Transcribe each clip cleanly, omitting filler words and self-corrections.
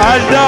Alda.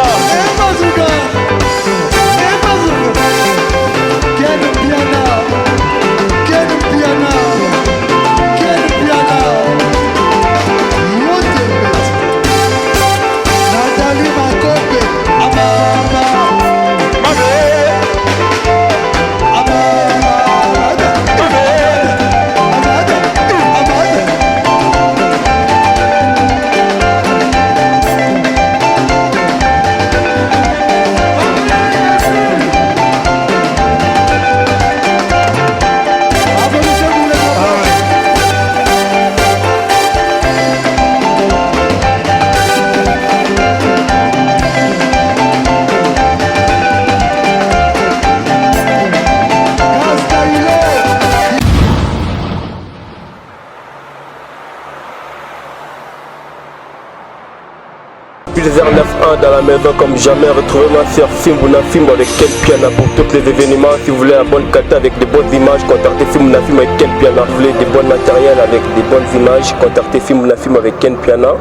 Pulsar 9.1 dans la maison comme jamais. Retrouvez-moi sur Fimbouna Film avec Ken Piana pour tous les événements. Si vous voulez un bon kata avec de bonnes images, contactez Fimbouna Film avec Ken Piana. Si vous voulez des bons matériels avec des bonnes images, contactez Fimbouna Film avec Ken Piana.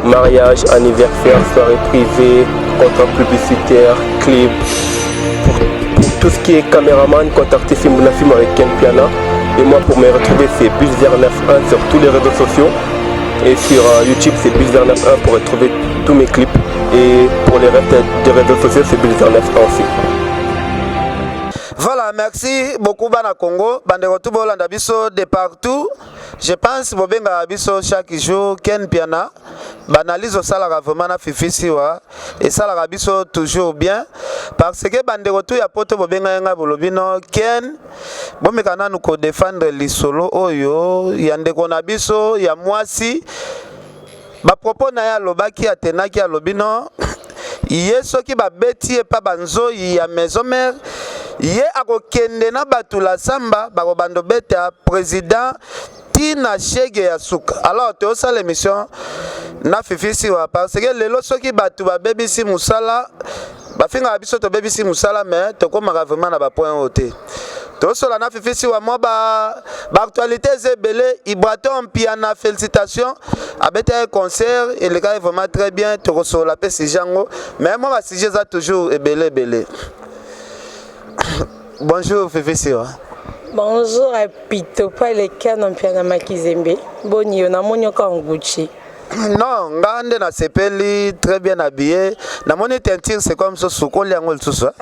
Mariage, anniversaire, soirée privée, contrat publicitaire, clip. Pour tout ce qui est caméraman, contactez Fimbouna Film avec Ken Piana. Et moi pour me retrouver c'est Pulsar 9.1 sur tous les réseaux sociaux. Et sur YouTube c'est Pulsar 9.1 pour retrouver tous mes clips. Et pour les restes des réseaux sociaux c'est Pulsar 9.1 aussi. Voilà, merci beaucoup Bana Congo. Bandeko tout bolanda biso de partout. Je pense bobenga biso chaque jour Ken Piana. Banalise au salaire vraiment na fifisiwa et salaire biso toujours bien parce que bandeko tout ya poto bobenga nga bolobino Ken bomekana nous ko défendre lisolo oyo ya ndeko na biso ya mwasi ba propos na ya lobaki atenaki ya lobino yeso ki ba beti e pa banzo ya maison mère ye akokende na batula samba bako bando beta président Tina Chege ya suka. Alors tu as l'émission na fifisi wa parce que lelo soki batu ba bebisi musala ba finga biso to bebisi musala mais to komaka vraiment na ba point haute. To sola na fifisi wa mo ba actualité zebele Ibraton Piana félicitations abete un concert et le gars est vraiment très bien to sola pe si jango mais moi ba sujet ça toujours ebele. Bonjour fifisi wa. Bonjour à Pito, pas les canons Piana Makizembe. Bonjour, na monyo Kanguchi. Non, ngande na sepeli très bien habillé. Na moni teinture c'est comme ça sukoli angol tout ça.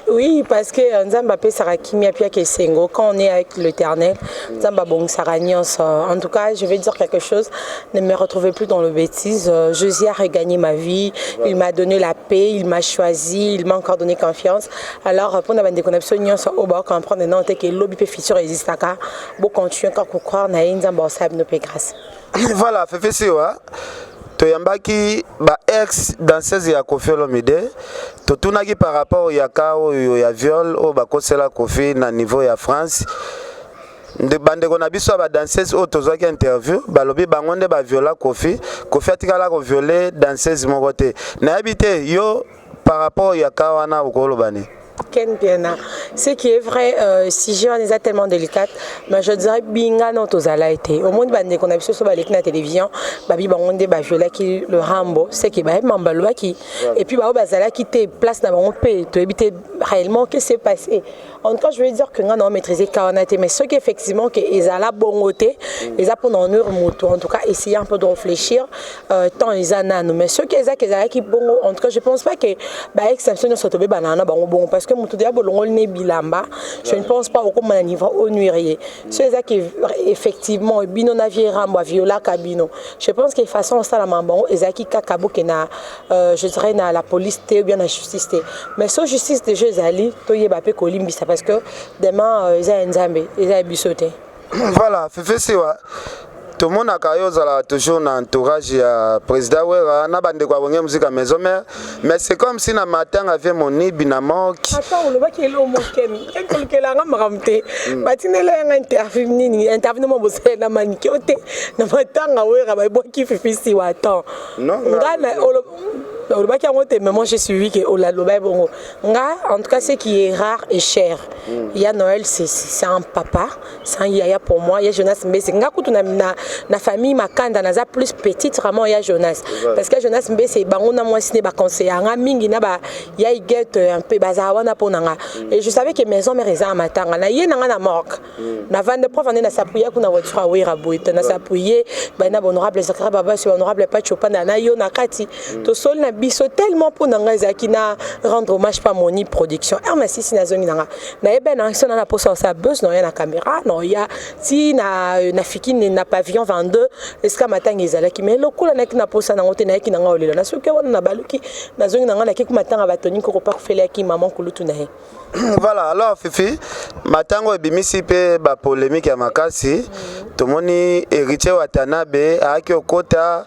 Oui, parce que Nzamba pe sarakimia pia kesengo quand on est avec l'Éternel, Nzamba bon saragnos. En tout cas, je vais dire quelque chose, ne me retrouvez plus dans le bêtise. Josie a regagné ma vie, il m'a donné la paix, il m'a choisi, il m'a encore donné confiance. Alors pour na bande connexion nyonso au ba comprendre non te que lobby pe futur existe aka. Bon continuer quand croire na Nzamba sab no pe grâce. Voilà, Fefe wa toyambaki ba ex danseuse ya Koffi Olomide totunaki par rapport ya kao ya viol o bakosela Koffi na niveau ya France de bandeko na biso ba danseuse o tozwaki interview balobi bango nde ba viola Koffi atikala ko violer danseuse moko te na habité yo par rapport ya kao wana ukolobani. Ken Piana. Ce qui est vrai, si j'ai un tellement délicate, mais je dirais binga non tozala été. Au monde bande qu'on a vu sur la télévision, babi bangonde ba viola qui le Rambo, c'est qui ba mambaloa qui et puis ba bazala qui te place dans mon pays, tu habiter réellement qu'est-ce qui s'est passé. En tout cas, je veux dire que nous avons maîtrisé Kaonate, mais ceux qui effectivement ils ont la bonne côté, ils ont pendant leur moto. En tout cas, essayer un peu de réfléchir tant ils ont mais ceux qui ont qui bon, en tout cas, je pense pas que bah exception ne soit tombé banana bon parce que moto dia bolongo ne bilamba. Je ne pense pas au comme un niveau onurier. Ceux qui effectivement bino navire Rambo viola cabino. Je pense que façon ça la mambo ezaki kakabo que na je dirais na la police ou bien la justice. Mais so justice de jeux ali to yeba pe kolimbi parce que demain ils ont nzambe ils ont bisoté. Voilà, Fefe Siwa. Tout le monde a toujours un entourage à président Wera, na bande kwa bonge musique à maison mère, mais c'est comme si na matin avait mon binamo qui attends le bac est là mon kem quand que la ramte batine la interview ni interview mo bosé na manikote na matin Wera ba bo ki Fefe Siwa attends non Mais moi j'ai suivi que en tout cas ce qui est rare et cher. Il y a Noël, c'est un papa, c'est un yaya pour moi. Il y a Jonas Mbese. Na famille Makanda naza plus petite vraiment il y a Jonas. Parce que Jonas Mbese bangona moi ciné ba conseiller nga mingi na ba ya get un peu bazawana ponanga. Et je savais que maison mère eza matanga na ye nanga na morgue. Na vande prof ande na s'appuyer kuna voiture wera boite na s'appuyer ba na honorable secrétaire baba sur honorable Pachopa na yo na kati to sol na biso tellement pour nanga ezaki na rendre hommage pas Moni production merci si na zongi nanga na ebe na sona na posa sa bus no ya na caméra no ya si na fiki na pavillon 22 eska matanga ezalaki mais lokula na kina posa na ngote na yaki nanga olela na soki wana na baluki na zongi nanga na kiku matanga batoni ko pas fele yaki maman kulutu na he. Voilà, alors Fifi, matango ebimisi pe ba polémique ya makasi tomoni héritier Watanabe aki okota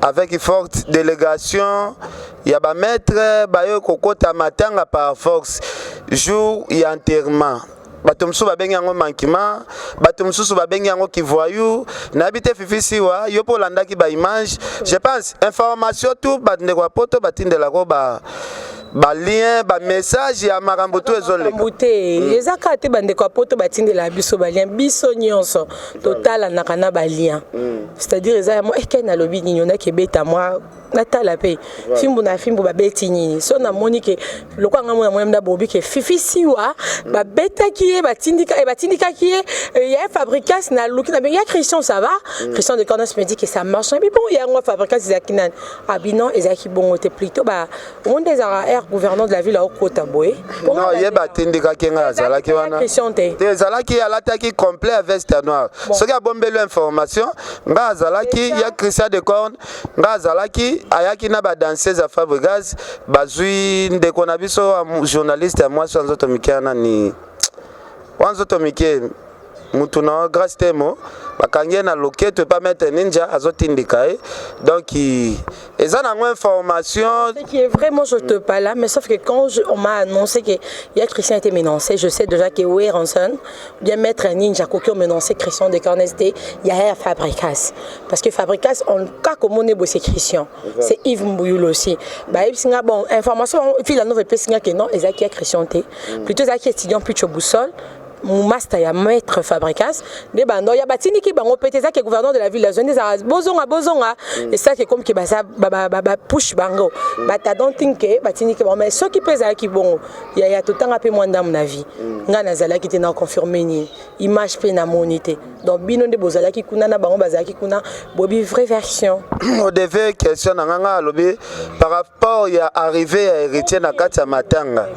avec une forte délégation, il y a ba maître bayo kokota matanga par force jour y enterrement. Bato msusu babengi yango mankima, bato msusu babengi yango kivoyou, na bité Fifi siwa yo po landaki ba image. Je pense information tout batinde kwa poto batinde la ko ba lien ba message ya makambo to ezole mbuté ezaka te bande kwa poto batinde la biso ba lien biso nyonso total na kana ba lien c'est-à-dire eza moi ekena lobi ninyo na kebeta moi natala pe fimbu na fimbu ba beti nini so na moni ke lokwa ngamo na mwemda bobi ke Fifi siwa ba beta ki e batindika ki e ya fabricas na luki na ya Christian ça va Christian de Cornas me dit que ça marche mais bon il y a un fabricas zakinan abinon ezaki bongo te plutôt ba on des gouverneur de la ville au Kotaboé. Non, il y a batindika kenga zalaki wana. Te zalaki alataki complet à veste noire. Ce qui a bombé l'information, nga zalaki ya Christian de Corne, nga zalaki ayaki na ba danseuse à Fabregas, bazui ndeko na biso journaliste à moi sans automikana ni. Wanzo tomike mutuna grâce temo bakangie na loquette pas mettre ninja azotindika donc ils ont une information qui est vraiment je te parle là mais sauf que quand on m'a annoncé que il y a Christian été menacé je sais déjà que oui Ranson bien mettre ninja coquille menacé Christian de Cornesté il y a Fabricas parce que Fabricas on cas comme on est bossé Christian c'est Yves Mbouyul aussi bah Yves singa bon information fil la nouvelle pessinga que non ezaki a Christian té plutôt ezaki étudiant plus boussole mon master ya maître Fabricas de bando ya batini ki bango peteza ke gouverneur de la ville la zone des bozonga et ça c'est comme que baza push bango bata don't think que batini ki mais ce qui pesa ki bon ya tout temps apé moi ndam na vie nga nazala ki te na confirmer ni image pe na monité donc bino de bozala ki kuna na bango bazaki kuna bobi vraie version on devait question nga lobi par rapport ya arrivé à héritier na kati ya matanga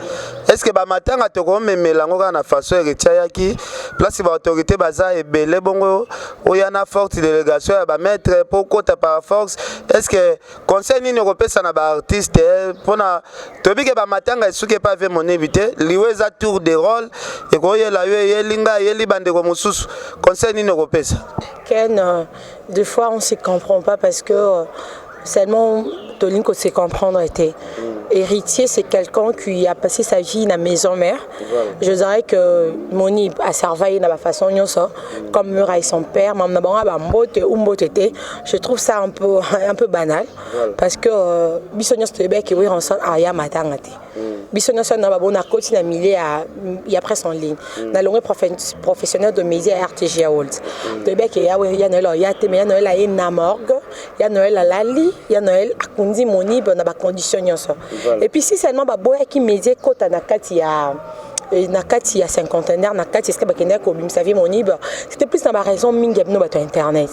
est-ce que ba matanga to ko memela ngo na façon héritier yaki place ba autorité baza ebele bongo oyana forte délégation ya ba maître pour kota par force est-ce que conseil nini kopesa na ba artiste pona tobike ba matanga esuke pas ve mon éviter liweza tour de rôle et ko yela yo yelinga yeli bande ko mususu conseil nini kopesa Ken des fois on se comprend pas parce que seulement Tolinko se comprendre était héritier, c'est quelqu'un qui a passé sa vie dans la maison mère. Voilà. Je dirais que Moni a servi de la façon comme Muraille son père, je trouve ça un peu banal. Voilà. Parce que Bissonios Tebek qui est ensemble à Yamatangate. Bissonios n'a pas côté na milieu il y a presque en ligne. Dans le professionnel de médias RTG World. Tebek il y a Noël, il y a Noël, il y a Namorgue, il y a Noël à Lali, il y a Noël à Kundi Moni, on a pas conditionné ça. Voilà. Et puis si seulement boya qui média kota na kati ya cinquantenaire na kati est-ce que bakenda ko bim savi monib c'était plus dans ma raison mingi no bato internet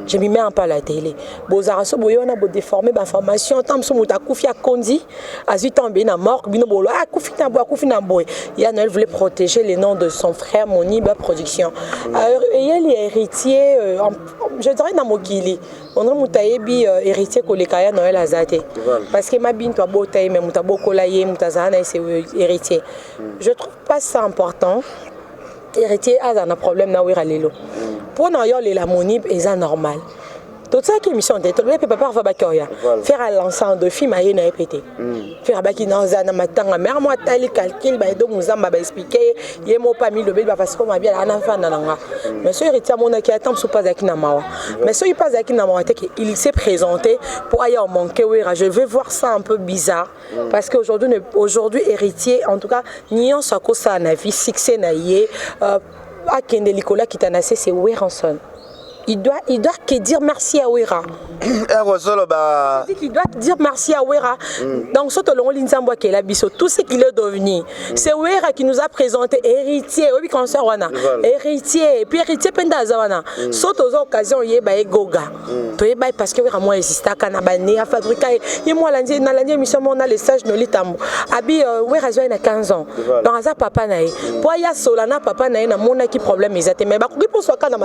je m'y mets un peu à la télé bozara so boyona bo déformer ba information tant so muta kufi akondi azui tomber na mort bino bolo kufi na boy ya Noël voulait protéger les noms de son frère Monib production et il est héritier je dirais na mokili on a mutayebi héritier kolekaya Noël azate parce que ma bin toi botaye mais mutaboko la ye mutazana c'est héritier je trouve pas ça important héritier a un problème na wira lelo pour na yo la Monib est normal Tout ça qui émission de le papa va bakoya. Faire à l'ensemble de film à y répéter. Faire baki dans un matanga mais moi tali calcul ba do muzamba ba expliquer yemo pas mis le bel parce que ma bien ana fa nanga. Mais ce héritier mon qui attend sous pas akina mawa. Mais ce il pas akina mawa il s'est présenté pour aller en manquer oui, je vais voir ça un peu bizarre parce qu'aujourd'hui héritier en tout cas nion sa ko ça na vie succès na yé à Kende Nicolas qui t'a nassé c'est Weranson. Il doit que dire merci à Wera. Il doit dire merci à Wera. Donc, ce qui est tout ce qu'il est devenu. C'est Wera qui nous a présenté héritier. Oui, cancer, héritier. Et puis héritier, Pendazawana. Saute aux occasions, il y a Goga. Parce que Wera, moi, existe à Kanabane, à fabriquer. Et moi, l'année, on a les stages de l'Itambo. Abi, Wera, il a 15 ans. Dans ça, papa, naï. Pour y a Solana, papa, naï, na mon qui problème, mais pour soi, quand on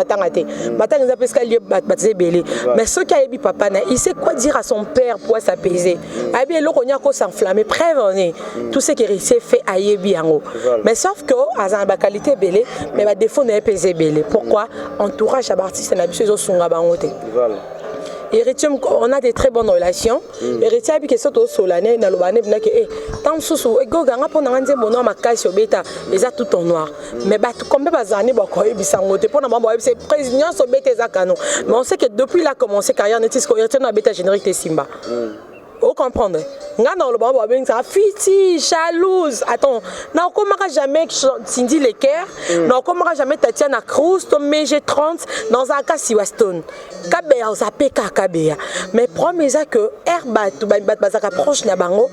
mais ce qui a dit papa, il sait quoi dire à son père pour s'apaiser. Il s'enflammer, prévenir tout ce qui est fait à Yebiango. Mais sauf que, à la qualité belé, mais le défaut n'est pas belé. Pourquoi? Entourage à l'artiste, on a besoin de héritier, on a des très bonnes relations. Héritier, qui est surtout solennel, dans le banné, qui est tant sous Goganga pour nous rendre mon nom à caisse au bêta, les a tout en noir. Mais comme les années, pour nous, c'est président au bêta Zakano. Mais on sait que depuis qu'il a commencé carrière, on est héritier dans la bêta générique de Simba. Vous comprenez? Dans le bambou, ça fiti, jalouse. Attends, n'a jamais Cindy Lecker, n'a jamais Tatiana Cruz, mais j'ai 30 dans un cas si Weston. Kabea, ça peka Kabea. Mais promets que Herbat, tu vas approcher la bango,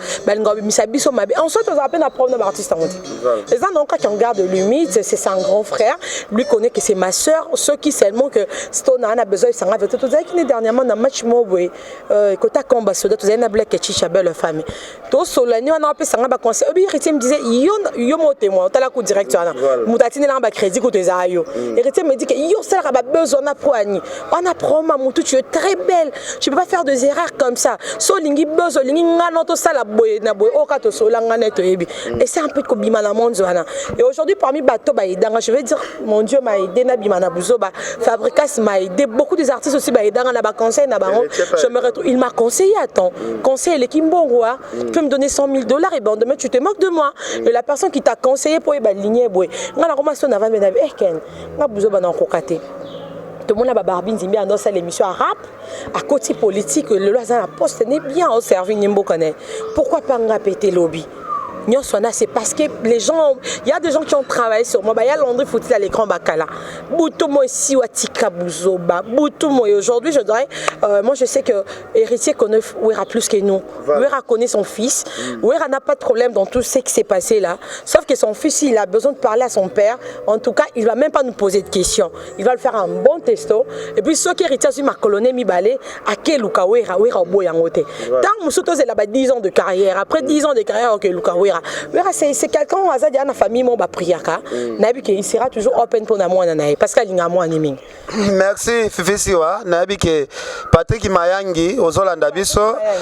Misabiso Mabe. Ensuite, on a peine à prendre un artiste en Les gens qui ont garde limite, c'est son grand frère. Lui connaît que c'est ma soeur. Ceux qui seulement que Stone a besoin de s'en avec tout. Vous avez qui dernièrement dans le match Mobwe, quand tu as combat, tu as que Chicha belle famille. Tout solennel, on a appelé ça un conseil. Héritier me disait, yo mon témoin, tu as la coup directeur. Moutatine là un crédit côté Zayo. Héritier me dit que yo ça a besoin de prendre. On apprend ma moutou, tu es très belle. Tu peux pas faire des erreurs comme ça. So lingi besoin, lingi ngano to ça la boye na boye. Oka to so langane to ebi. Et c'est un peu comme bimana monde zona. Et aujourd'hui parmi bateau ba idanga, je vais dire mon Dieu m'a aidé na bimana buzo ba Fabricas m'a aidé, beaucoup des artistes aussi ba idanga na ba conseil na ba. Je me retrouve, il m'a conseillé attends. Conseil les Kimbongoa, tu peux me donner $100 000 et ben demain tu te moques de moi. Et la personne qui t'a conseillé pour aligner boy. Nga la romation na va me d'avoir ken. Nga buzo ba na kokate. Tout le monde a barbine zimbi dans cette émission à rap à côté politique le loisir la poste n'est bien au service nimbo connaît. Pourquoi pas répéter lobby? C'est parce que les gens, il y a des gens qui ont travaillé sur moi. Il y a Landry Fouti à l'écran Bakala. Boutomo ici, Watika Bouzoba. Boutomo. Et aujourd'hui, je dirais, moi je sais que héritier connaît Ouera plus que nous. Ouera connaît son fils. Ouera n'a pas de problème dans tout ce qui s'est passé là. Sauf que son fils, il a besoin de parler à son père. En tout cas, il ne va même pas nous poser de questions. Il va le faire un bon testo. Et puis, ceux qui héritiers sur ma colonie, mi balé, à quel Luka Ouera, Ouera Boyangote. Tant Moussoto, c'est là-bas 10 ans de carrière. Après 10 ans de carrière, ok, Luka Ouera. C'est quelqu'un qui a une famille qui sera toujours open pour moi parce qu'il a un animé. Merci Fifi Siwa. Nabi Patrick Mayangi aux Hollandais biso.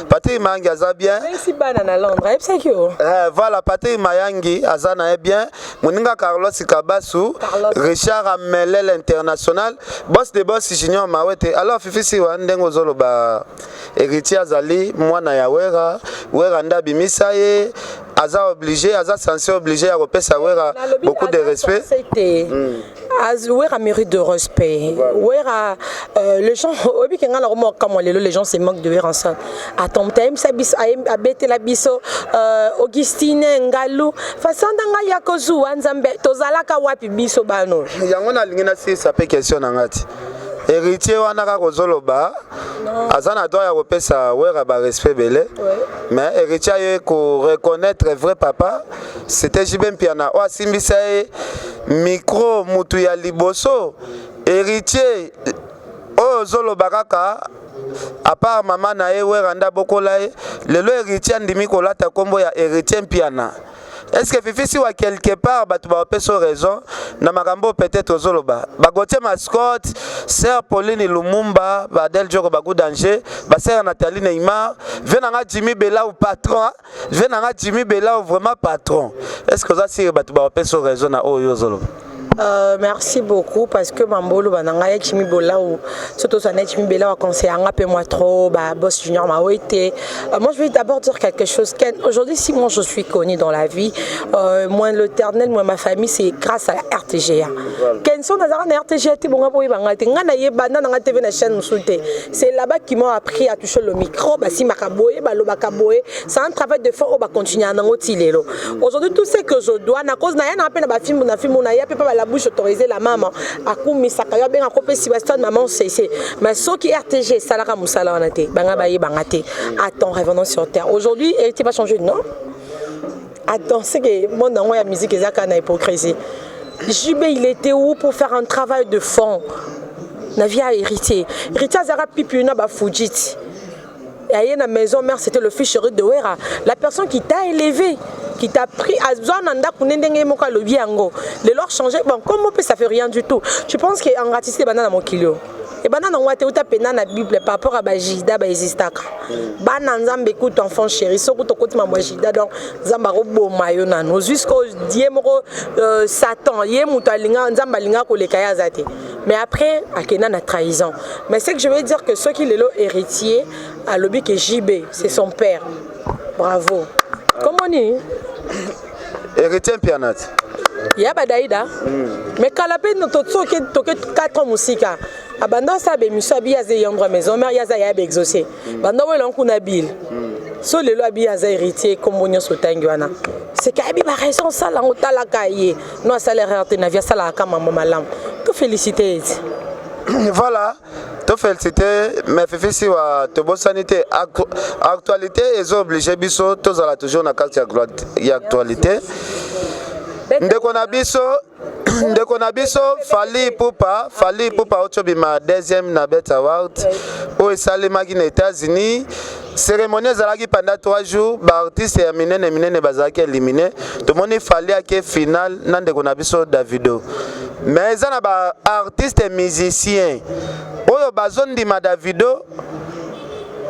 Patrick Mayangi aza bien. Merci banana Londres. Voilà Patrick Mayangi azana est bien. Moninga Carlos Kabasu, Richard Amelel international, boss de boss junior Mawete. Alors Fifi Siwa ndengo zolo ba héritier azali mwana ya Wera, Wera ndabi misaye. Aza obligé, Aza censé obligé à repasser à beaucoup de respect. Wera mérite de respect. Wera, les gens, les gens se moquent de Wera ensemble. Attends, a bêté la biso, Augustine Ngalou, façon d'anga yakozu, Anzambe, Tozalaka wapi biso bano. Yangona lingena si ça peut question nangati. Héritier wanaka kozoloba azana doit repesa Wera ba respect belé mais héritier ko reconnaître vrai papa c'était Jibem Piana o simbisa micro mutu ya liboso héritier o zoloba kaka à part maman na ye Wera nda bokola le héritier ndimi kolata kombo ya héritier Piana. Est-ce que Fifi si wa quelque part tu vas faire raison na makambo peut-être aux zoloba bagote mascotte sœur Pauline Lumumba Badel Joko Bagou danger ba sœur Nathalie Neymar venanga Jimmy Bella ou patron venanga Jimmy Bella ou vraiment patron. Est-ce que ça si tu vas faire raison na oyo zoloba Merci beaucoup parce que Mambolo bananga ya Chimi Bola ou surtout ça net Chimi Bola wa conseiller un peu moi trop boss junior m'a été. Moi je vais d'abord dire quelque chose. Aujourd'hui si moi je suis connu dans la vie, moi l'éternel, moi ma famille c'est grâce à la RTGA. Ken son nazara na RTGA ti bonga boy banga te ngana ye banda na TV na chaîne musulte. C'est là-bas qui m'ont appris à toucher le micro, ba si makaboye, ba lo bakaboye. C'est un travail de fond, on va continuer à en tilelo. Aujourd'hui tout ce que je dois na cause na ya na pe na ba film na film na ya pe pas la bouche autorisée la maman a koumi sakaya bien a copé Sébastien maman c'est mais ceux qui RTG salara musala on était banga baye bangate attends revenons sur terre aujourd'hui et tu vas changer non attends c'est que mon nom la musique ezaka na hypocrisie JB il était où pour faire un travail de fond na via héritier zara pipi na ba fujit et à la maison mère c'était le fils chéri de Wera la personne qui t'a élevé qui t'a pris à Zonanda Kunendenge Moka le biango. Le leur changer, bon, comme on peut, ça fait rien du tout. Tu penses qu'en ratisser les bananes à mon kilo? Et bananes on va te pénan la Bible par rapport à Bajida, Bazistaka. Bananzam écoute enfant chéri, so to côté ma Bajida donc Zambaro bo mayona. Nous jusqu'au diemro Satan, yemutalinga, Zambalinga ko le kaya zate. Mais après, à Kenan a trahison. Mais c'est que je veux dire que ceux qui les l'ont héritier, à l'objet que JB, c'est son père. Bravo. Comment on dit? Héritier Pianat. Il y a Badaïda. Mais quand la peine, tu as 4 musiques. Abandon ça, mais Musa Biaze Yandra Maison, Mère Yaza Yab exaucé. Bandon Welon Nabil. So le loi Biaza héritier comme on y a c'est qu'il y a raison, ça, là, on t'a la cahier. Non, ça, l'air de Navia, ça, la cam, maman, malam. Tout féliciter. Voilà. To féliciter mais fifi si wa to bo sanité actualité est obligé biso to zala toujours na carte ya actualité ndeko na biso Fally Ipupa otobima deuxième na Bet Award o esalemaki na États-Unis. Cérémonie ezalaki pendant 3 jours, ba artiste ya minene bazalaki éliminé. Tout le monde Fally ake final na ndeko na biso Davido. Mais ezana ba artiste et musicien oyo bazondima Davido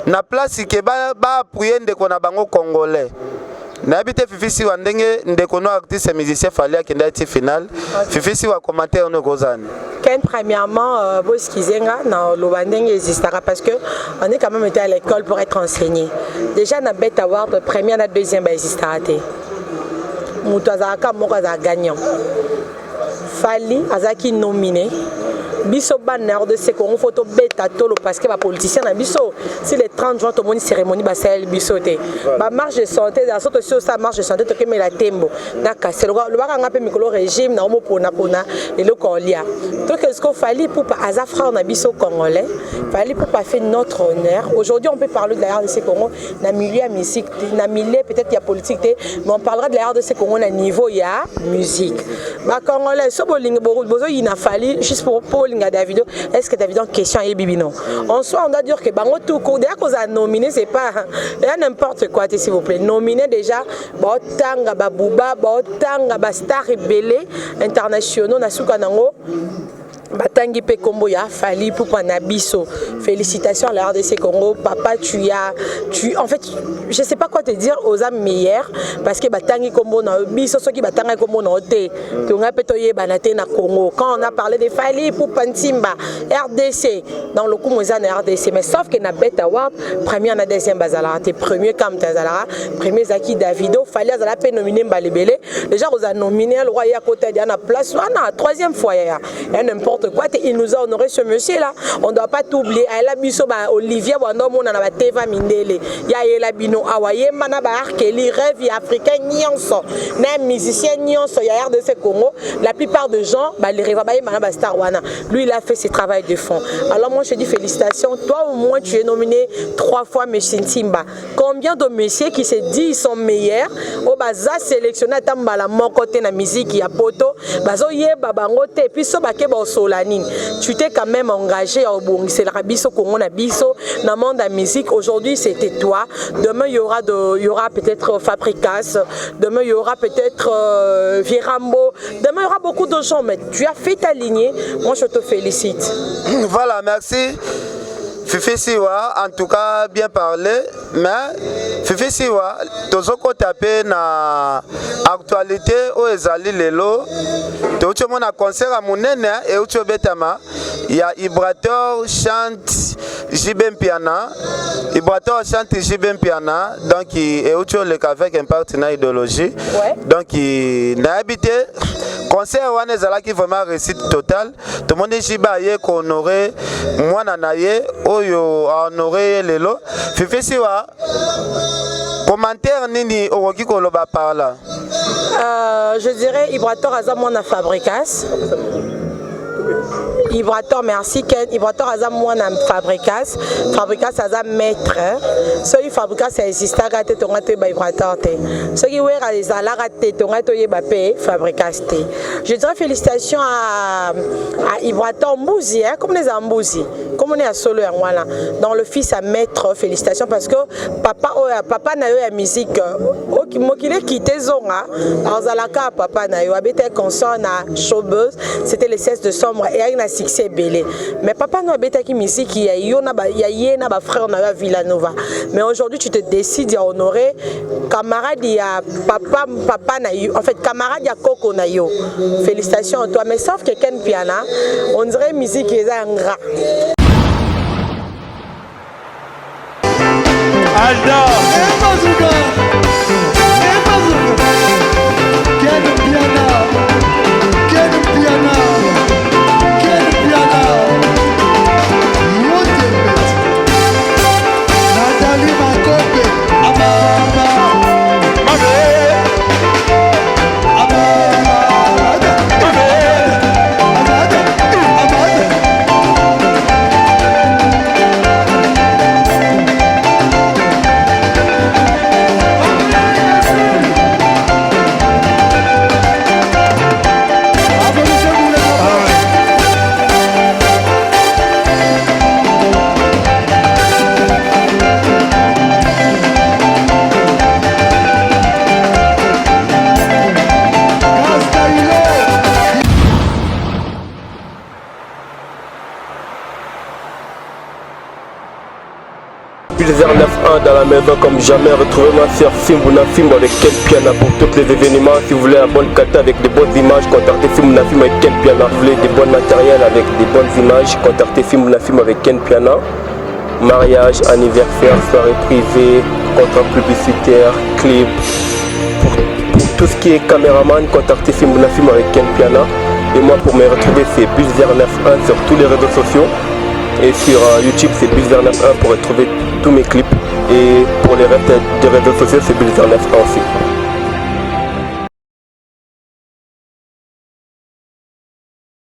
na place ke ba appuyer ndeko na bango congolais. Na habité Fifisi wa ndenge ndeko no artiste et musicien Fally akenda ti final. Fifisi wa commentaire no gozane. Ken premièrement boss kizenga na lobandenge existera parce que on est quand même été à l'école pour être enseigné. Déjà na Bet Award première na deuxième ba existera té. Mutu azaka moko azaka gagnant. Fally azaki nominé. Biso banner de ce qu'on photo bêta tolo parce que les politiciens na biso si les 30 juin tout le monde cérémonie ba sel bisoté ba marche de santé dans sorte sur ça marche de santé to que mais la tembo na c'est le ba nga pe mikolo régime na mo pona et le colia donc est-ce qu'on Fally Ipupa azafra na biso congolais Fally Ipupa fait notre honneur aujourd'hui on peut parler de la RDC Congo na milieu musique na milieu peut-être il y a politique mais on parlera de la RDC Congo na niveau il y a musique ba congolais so bolingo bozo ina Fally juste pour Davido, est-ce que Davido en question est bibino? En soi, on doit dire que bango tout court, dès qu'on a nominé, c'est pas n'importe quoi, s'il vous plaît. Nominé déjà, Botanga, Babouba, Botanga, Bastar rebelle internationaux, Nasuka Nango. Batangi pe Kombo ya Fally Ipupa na biso. Félicitations à la RDC Congo. Papa, en fait, je sais pas quoi te dire aux âmes meilleures parce que Batangi Kombo na biso soki Batanga Kombo na ote. Tonga petoye banate na Congo. Quand on a parlé de Fally Ipupa Ntimba, RDC dans le coup moza na RDC mais sauf que na Bet Award première na deuxième bazala, t'es premier comme Tazala, premier Zaki Davido, Fally azala pe nominé Mbalebele. Déjà vous a nominé le roi ya côté de na place na troisième fois ya n'importe quoi, il nous a honoré ce monsieur là. On ne doit pas t'oublier. Elle a biso Olivier Wandom on a Teva Mindele. Ya la bino awaye mana ba arkeli rêve africain nyonso. Na musicien nyonso ya RDC Congo. La plupart des gens les rêves ba mana ba star wana. Lui il a fait ses travail de fond. Alors moi je dis félicitations. Toi au moins tu es nominé 3 fois Monsieur Ntimba. Combien de messieurs qui se disent ils sont meilleurs au baza sélectionné tamba la mon côté na musique ya poto bazo yeba bango te puis so bake ba tu t'es quand même engagé au bon, c'est la biso Congo na biso dans le monde de la musique. Aujourd'hui c'était toi, demain il y aura peut-être Fabricas, demain il y aura peut-être Virambo, demain il y aura beaucoup de gens mais tu as fait ta lignée, moi je te félicite. Voilà, merci. Fifi Siwa, en tout cas, bien parlé, mais Fifi Siwa, tozoko tapé na actualité au ezali lelo, teucho mona concert à Mounene et ucho betama, il y a Ibrator chante Jibem Piana, Ibrator chante Jibem Piana, donc et ucho le avec un partenaire idéologie, donc il n'a habité concert wana ezalaki vraiment réussite totale, tout le monde jiba ye ko honoré mwana na ye oyo honoré lelo. Fifi Siwa, commentaire nini okoki koloba par là? Je dirais Ibrator aza mwana Fabricas. Ibrator, merci Ken. Ibrator aza mwana Fabricas. Fabricas aza maître. Soki Fabricas exista te tonga te ba Ibrator te. Soki wera les alara te tonga to yeba pe Fabricas te. Je dirais félicitations à Ibrator Mbouzi, hein, comme les Ambouzi. Comme on est à solo en voilà. Dans le fils à maître, félicitations parce que papa na yo ya musique mokile quitté zonga. Azalaka papa na yo abete consort na showbuzz, c'était le 16 décembre et avec un succès belé. Mais papa nous abete qui musique il y a yena ba frère na Villanova. Mais aujourd'hui tu te décides à honorer camarade ya papa na yo. En fait camarade ya Coco na yo. Félicitations à toi mais sauf que Ken Piana, on dirait musique est un gras. Alors, Pulsar 9.1 dans la maison comme jamais. Retrouvez ma sœur Fimbuna Fimbo avec Ken Piana pour tous les événements. Si vous voulez un bon kata avec de bonnes images, contactez Fimbuna Fimbo avec Ken Piana. Si vous voulez des bons matériels avec des bonnes images, contactez Fimbuna Fimbo avec Ken Piana. Mariage, anniversaire, soirée privée, contrat publicitaire, clip. Pour tout ce qui est caméraman, contactez Fimbuna Fimbo avec Ken Piana. Et moi pour me retrouver c'est Pulsar 9.1 sur tous les réseaux sociaux. Et sur YouTube c'est Pulsar 9.1 pour retrouver tous mes clips. Et pour les restes des réseaux sociaux c'est Pulsar 9.1 aussi.